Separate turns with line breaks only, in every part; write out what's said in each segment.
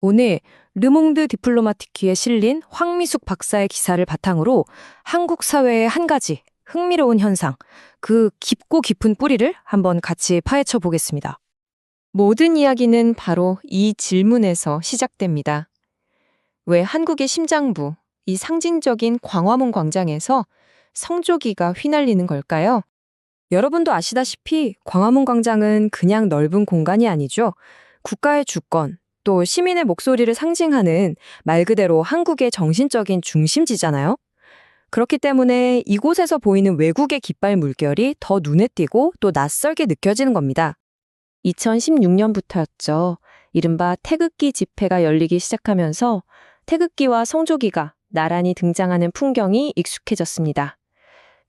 오늘 르몽드 디플로마티키에 실린 황미숙 박사의 기사를 바탕으로 한국 사회의 한 가지 흥미로운 현상, 그 깊고 깊은 뿌리를 한번 같이 파헤쳐 보겠습니다.
모든 이야기는 바로 이 질문에서 시작됩니다. 왜 한국의 심장부, 이 상징적인 광화문 광장에서 성조기가 휘날리는 걸까요?
여러분도 아시다시피 광화문 광장은 그냥 넓은 공간이 아니죠. 국가의 주권, 또 시민의 목소리를 상징하는 말 그대로 한국의 정신적인 중심지잖아요. 그렇기 때문에 이곳에서 보이는 외국의 깃발 물결이 더 눈에 띄고 또 낯설게 느껴지는 겁니다.
2016년부터였죠. 이른바 태극기 집회가 열리기 시작하면서 태극기와 성조기가 나란히 등장하는 풍경이 익숙해졌습니다.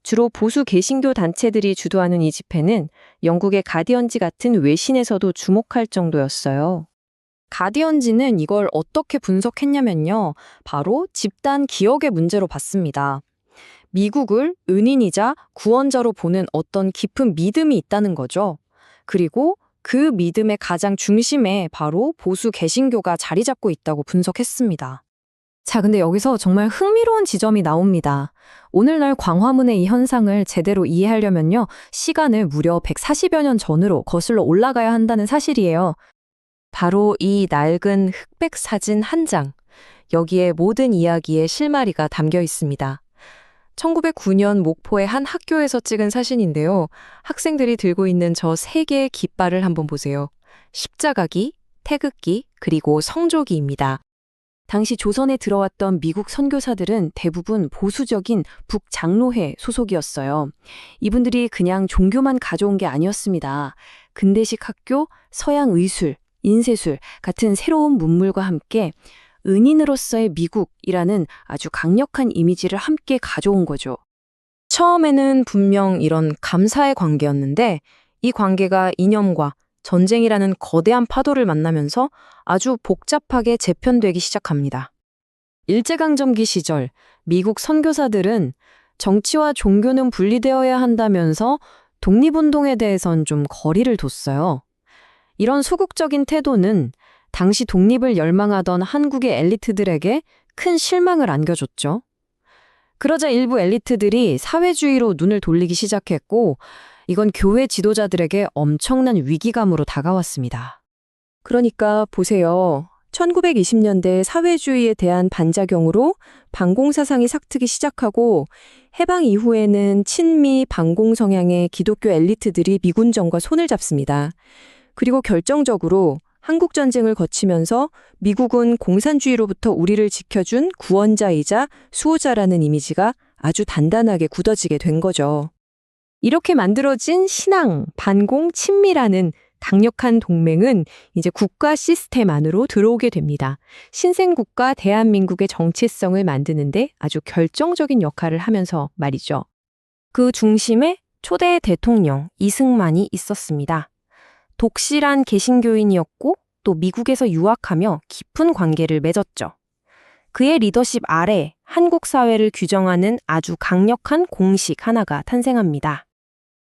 주로 보수 개신교 단체들이 주도하는 이 집회는 영국의 가디언지 같은 외신에서도 주목할 정도였어요.
가디언지는 이걸 어떻게 분석했냐면요. 바로 집단 기억의 문제로 봤습니다. 미국을 은인이자 구원자로 보는 어떤 깊은 믿음이 있다는 거죠. 그리고 그 믿음의 가장 중심에 바로 보수 개신교가 자리 잡고 있다고 분석했습니다. 자, 근데 여기서 정말 흥미로운 지점이 나옵니다. 오늘날 광화문의 이 현상을 제대로 이해하려면요. 시간을 무려 140여 년 전으로 거슬러 올라가야 한다는 사실이에요. 바로 이 낡은 흑백 사진 한 장. 여기에 모든 이야기의 실마리가 담겨 있습니다. 1909년 목포의 한 학교에서 찍은 사진인데요. 학생들이 들고 있는 저 세 개의 깃발을 한번 보세요. 십자가기, 태극기, 그리고 성조기입니다. 당시 조선에 들어왔던 미국 선교사들은 대부분 보수적인 북장로회 소속이었어요. 이분들이 그냥 종교만 가져온 게 아니었습니다. 근대식 학교, 서양 의술, 인쇄술 같은 새로운 문물과 함께 은인으로서의 미국이라는 아주 강력한 이미지를 함께 가져온 거죠. 처음에는 분명 이런 감사의 관계였는데 이 관계가 이념과 전쟁이라는 거대한 파도를 만나면서 아주 복잡하게 재편되기 시작합니다. 일제강점기 시절 미국 선교사들은 정치와 종교는 분리되어야 한다면서 독립운동에 대해선 좀 거리를 뒀어요. 이런 소극적인 태도는 당시 독립을 열망하던 한국의 엘리트들에게 큰 실망을 안겨줬죠. 그러자 일부 엘리트들이 사회주의로 눈을 돌리기 시작했고 이건 교회 지도자들에게 엄청난 위기감으로 다가왔습니다. 그러니까 보세요. 1920년대 사회주의에 대한 반작용으로 반공 사상이 삭트기 시작하고 해방 이후에는 친미 반공 성향의 기독교 엘리트들이 미군정과 손을 잡습니다. 그리고 결정적으로 한국전쟁을 거치면서 미국은 공산주의로부터 우리를 지켜준 구원자이자 수호자라는 이미지가 아주 단단하게 굳어지게 된 거죠. 이렇게 만들어진 신앙, 반공, 친미라는 강력한 동맹은 이제 국가 시스템 안으로 들어오게 됩니다. 신생국가 대한민국의 정체성을 만드는데 아주 결정적인 역할을 하면서 말이죠. 그 중심에 초대 대통령 이승만이 있었습니다. 독실한 개신교인이었고 또 미국에서 유학하며 깊은 관계를 맺었죠. 그의 리더십 아래 한국 사회를 규정하는 아주 강력한 공식 하나가 탄생합니다.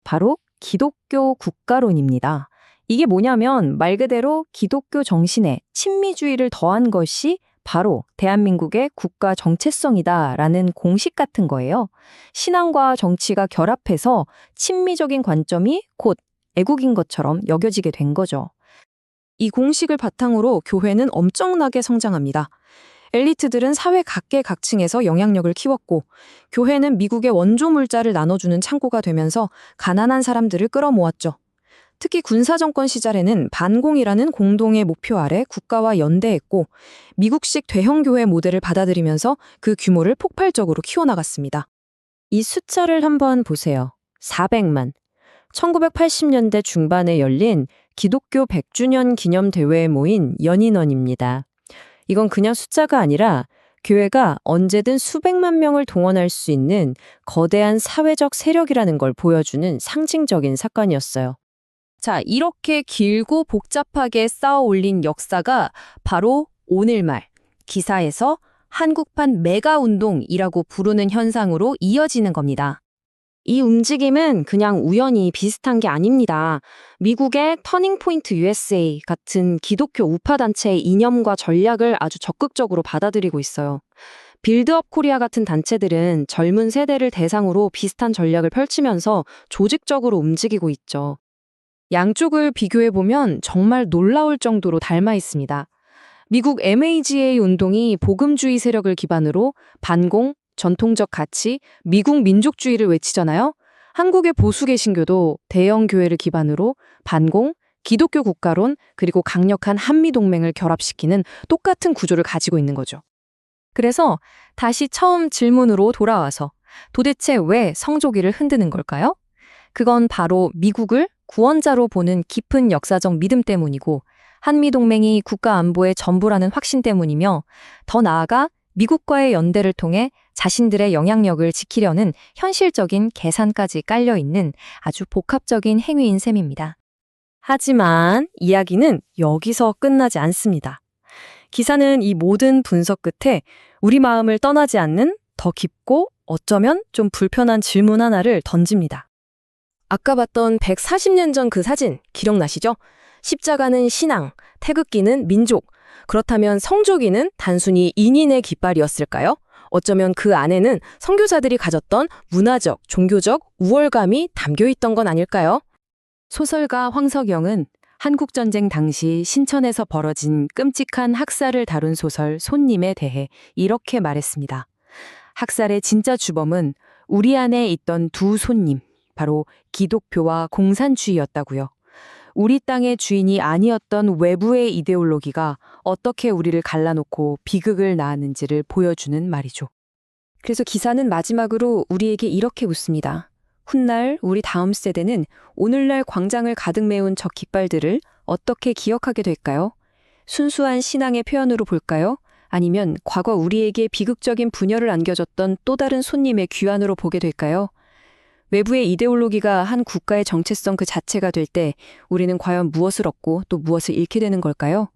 바로 기독교 국가론입니다. 이게 뭐냐면 말 그대로 기독교 정신에 친미주의를 더한 것이 바로 대한민국의 국가 정체성이다라는 공식 같은 거예요. 신앙과 정치가 결합해서 친미적인 관점이 곧 애국인 것처럼 여겨지게 된 거죠. 이 공식을 바탕으로 교회는 엄청나게 성장합니다. 엘리트들은 사회 각계각층에서 영향력을 키웠고 교회는 미국의 원조 물자를 나눠주는 창고가 되면서 가난한 사람들을 끌어모았죠. 특히 군사정권 시절에는 반공이라는 공동의 목표 아래 국가와 연대했고 미국식 대형교회 모델을 받아들이면서 그 규모를 폭발적으로 키워나갔습니다. 이 숫자를 한번 보세요. 400만. 1980년대 중반에 열린 기독교 100주년 기념대회에 모인 연인원입니다. 이건 그냥 숫자가 아니라 교회가 언제든 수백만 명을 동원할 수 있는 거대한 사회적 세력이라는 걸 보여주는 상징적인 사건이었어요. 자, 이렇게 길고 복잡하게 쌓아 올린 역사가 바로 오늘말 기사에서 한국판 메가운동이라고 부르는 현상으로 이어지는 겁니다. 이 움직임은 그냥 우연히 비슷한 게 아닙니다. 미국의 터닝포인트 USA 같은 기독교 우파 단체의 이념과 전략을 아주 적극적으로 받아들이고 있어요. 빌드업 코리아 같은 단체들은 젊은 세대를 대상으로 비슷한 전략을 펼치면서 조직적으로 움직이고 있죠. 양쪽을 비교해보면 정말 놀라울 정도로 닮아 있습니다. 미국 MAGA 운동이 복음주의 세력을 기반으로 반공, 전통적 가치, 미국 민족주의를 외치잖아요. 한국의 보수 개신교도 대형 교회를 기반으로 반공, 기독교 국가론, 그리고 강력한 한미 동맹을 결합시키는 똑같은 구조를 가지고 있는 거죠. 그래서 다시 처음 질문으로 돌아와서 도대체 왜 성조기를 흔드는 걸까요? 그건 바로 미국을 구원자로 보는 깊은 역사적 믿음 때문이고 한미동맹이 국가 안보의 전부라는 확신 때문이며 더 나아가 미국과의 연대를 통해 자신들의 영향력을 지키려는 현실적인 계산까지 깔려있는 아주 복합적인 행위인 셈입니다. 하지만 이야기는 여기서 끝나지 않습니다. 기사는 이 모든 분석 끝에 우리 마음을 떠나지 않는 더 깊고 어쩌면 좀 불편한 질문 하나를 던집니다. 아까 봤던 140년 전 그 사진 기억나시죠? 십자가는 신앙, 태극기는 민족. 그렇다면 성조기는 단순히 인인의 깃발이었을까요? 어쩌면 그 안에는 선교사들이 가졌던 문화적, 종교적 우월감이 담겨 있던 건 아닐까요? 소설가 황석영은 한국전쟁 당시 신천에서 벌어진 끔찍한 학살을 다룬 소설 손님에 대해 이렇게 말했습니다. 학살의 진짜 주범은 우리 안에 있던 두 손님, 바로 기독교와 공산주의였다고요. 우리 땅의 주인이 아니었던 외부의 이데올로기가 어떻게 우리를 갈라놓고 비극을 낳았는지를 보여주는 말이죠. 그래서 기사는 마지막으로 우리에게 이렇게 묻습니다. 훗날 우리 다음 세대는 오늘날 광장을 가득 메운 저 깃발들을 어떻게 기억하게 될까요? 순수한 신앙의 표현으로 볼까요? 아니면 과거 우리에게 비극적인 분열을 안겨줬던 또 다른 손님의 귀환으로 보게 될까요? 외부의 이데올로기가 한 국가의 정체성 그 자체가 될 때 우리는 과연 무엇을 얻고 또 무엇을 잃게 되는 걸까요?